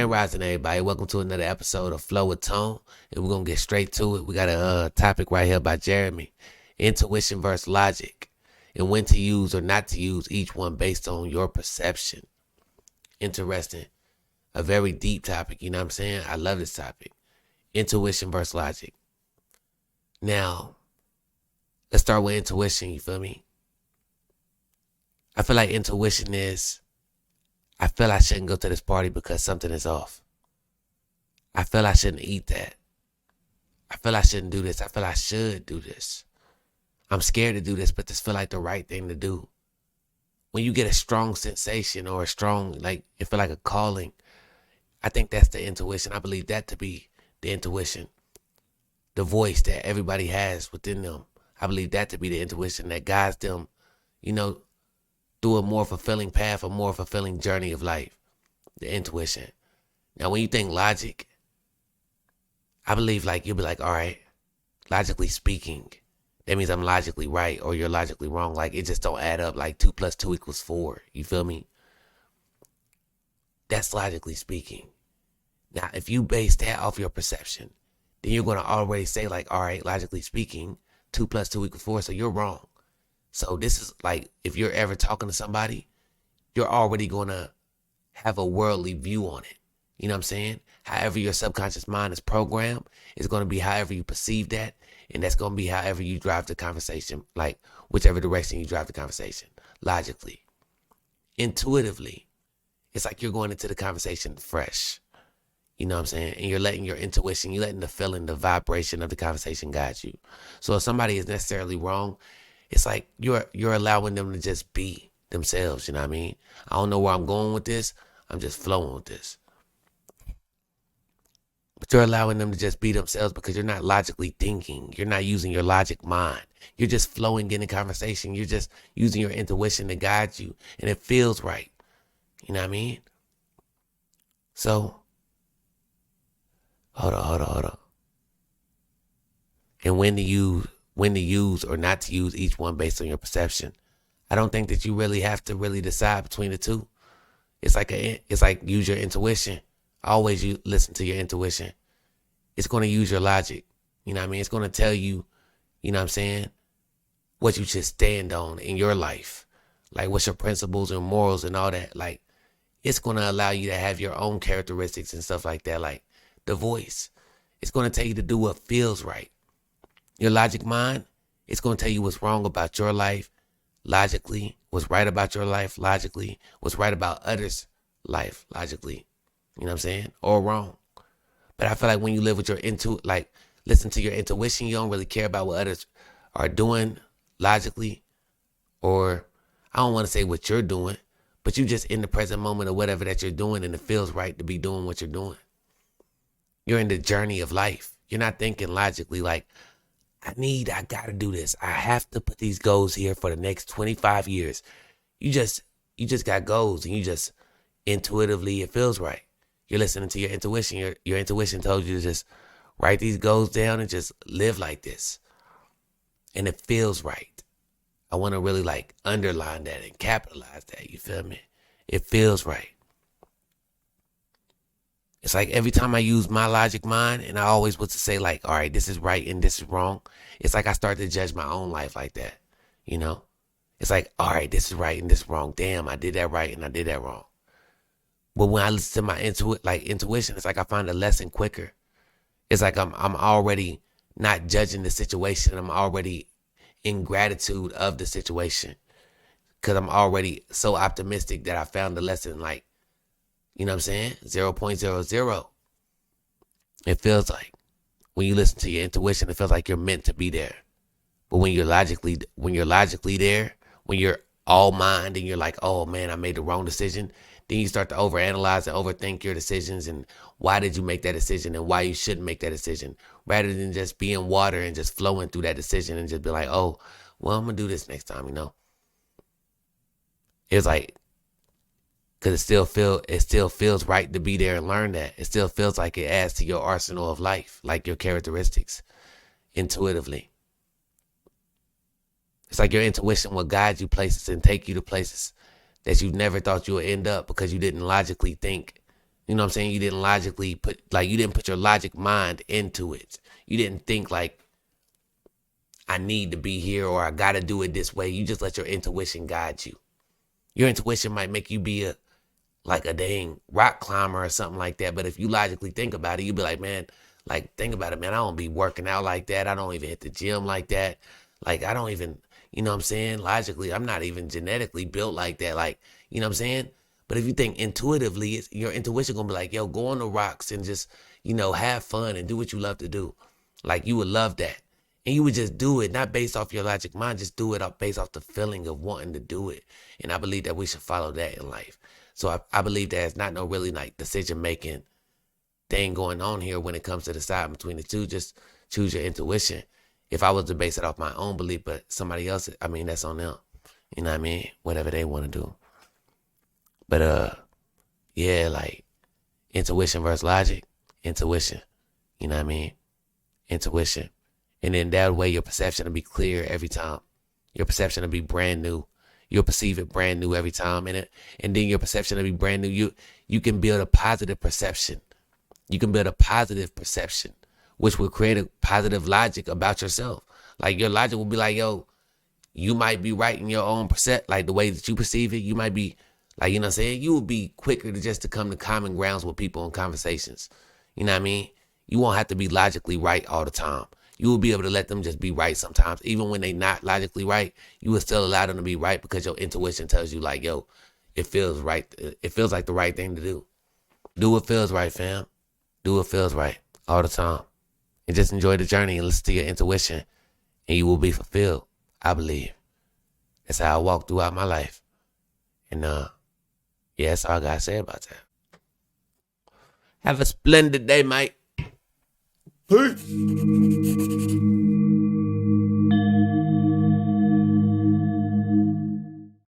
Grand Rising, everybody. Welcome to another episode of Flow with Tone, and we're gonna get straight to it. We got a topic right here by Jeremy: intuition versus logic, and when to use or not to use each one based on your perception. Interesting, a very deep topic. You know what I'm saying? I love this topic: intuition versus logic. Now, let's start with intuition. You feel me? I feel like intuition is, I feel I shouldn't go to this party because something is off. I feel I shouldn't eat that. I feel I shouldn't do this. I feel I should do this. I'm scared to do this, but this feel like the right thing to do. When you get a strong sensation or a strong, like, it feel like a calling, I think that's the intuition. I believe that to be the intuition. The voice that everybody has within them. I believe that to be the intuition that guides them, through a more fulfilling path, a more fulfilling journey of life. The intuition. Now, when you think logic, I believe you'll be like, all right, logically speaking, that means I'm logically right or you're logically wrong. Like, it just don't add up. Like 2 + 2 = 4. You feel me? That's logically speaking. Now, if you base that off your perception, then you're going to already say all right, logically speaking, 2 + 2 = 4. So you're wrong. So this is like, if you're ever talking to somebody, you're already going to have a worldly view on it. You know what I'm saying? However your subconscious mind is programmed, it's going to be however you perceive that. And that's going to be however you drive the conversation, like whichever direction you drive the conversation, logically. Intuitively, it's like you're going into the conversation fresh. You know what I'm saying? And you're letting your intuition, you're letting the feeling, the vibration of the conversation guide you. So if somebody is necessarily wrong, it's like you're allowing them to just be themselves, you know what I mean? I don't know where I'm going with this. I'm just flowing with this. But you're allowing them to just be themselves because you're not logically thinking. You're not using your logic mind. You're just flowing in the conversation. You're just using your intuition to guide you. And it feels right. You know what I mean? So, hold on. And when to use or not to use each one based on your perception. I don't think that you really have to really decide between the two. It's like use your intuition. Always you listen to your intuition. It's going to use your logic. You know what I mean? It's going to tell you, you know what I'm saying, what you should stand on in your life. Like what's your principles and morals and all that. Like, it's going to allow you to have your own characteristics and stuff like that. Like the voice. It's going to tell you to do what feels right. Your logic mind, it's going to tell you what's wrong about your life logically, what's right about your life logically, what's right about others' life logically. You know what I'm saying? Or wrong. But I feel like when you live with your listen to your intuition, you don't really care about what others are doing logically, or I don't want to say what you're doing, but you just in the present moment of whatever that you're doing, and it feels right to be doing what you're doing. You're in the journey of life. You're not thinking logically like, I gotta do this. I have to put these goals here for the next 25 years. You just got goals, and you just intuitively, it feels right. You're listening to your intuition. Your intuition told you to just write these goals down and just live like this. And it feels right. I want to really underline that and capitalize that. You feel me? It feels right. It's like every time I use my logic mind, and I always want to say all right, this is right and this is wrong. It's like I start to judge my own life like that. You know? It's like, all right, this is right and this is wrong. Damn, I did that right and I did that wrong. But when I listen to my intuition, it's like I find a lesson quicker. It's like I'm already not judging the situation. I'm already in gratitude of the situation. Because I'm already so optimistic that I found the lesson you know what I'm saying? 0.00. It feels like when you listen to your intuition, it feels like you're meant to be there. But when you're logically there, when you're all mind and you're like, oh man, I made the wrong decision, then you start to overanalyze and overthink your decisions and why did you make that decision and why you shouldn't make that decision, rather than just being water and just flowing through that decision and just be like, oh, well, I'm gonna do this next time, you know. It's like, because it still feels right to be there and learn that. It still feels like it adds to your arsenal of life, like your characteristics, intuitively. It's like your intuition will guide you places and take you to places that you never thought you would end up because you didn't logically think You know what I'm saying? You didn't logically you didn't put your logic mind into it. You didn't think like, I need to be here or I got to do it this way. You just let your intuition guide you. Your intuition might make you be like a dang rock climber or something like that. But if you logically think about it, you'll be like, man, like, think about it, man. I don't be working out like that. I don't even hit the gym like that. Like, I don't even, you know what I'm saying? Logically, I'm not even genetically built like that. Like, you know what I'm saying? But if you think intuitively, your intuition going to be like, yo, go on the rocks and just, have fun and do what you love to do. Like, you would love that. And you would just do it, not based off your logic mind, just do it based off the feeling of wanting to do it. And I believe that we should follow that in life. So I believe there's not no really like decision-making thing going on here when it comes to deciding between the two. Just choose your intuition. If I was to base it off my own belief, but somebody else, I mean, that's on them. You know what I mean? Whatever they want to do. But, yeah, like intuition versus logic. Intuition. You know what I mean? Intuition. And then that way your perception will be clear every time. Your perception will be brand new. You'll perceive it brand new every time. And then your perception will be brand new. You can build a positive perception. You can build a positive perception, which will create a positive logic about yourself. Like your logic will be like, yo, you might be right in your own like the way that you perceive it. You might be like, you know what I'm saying? You will be quicker to come to common grounds with people in conversations. You know what I mean? You won't have to be logically right all the time. You will be able to let them just be right sometimes. Even when they not logically right, you will still allow them to be right because your intuition tells you like, yo, it feels right. It feels like the right thing to do. Do what feels right, fam. Do what feels right all the time. And just enjoy the journey and listen to your intuition. And you will be fulfilled, I believe. That's how I walk throughout my life. And yeah, that's all I got to say about that. Have a splendid day, mate. Peace.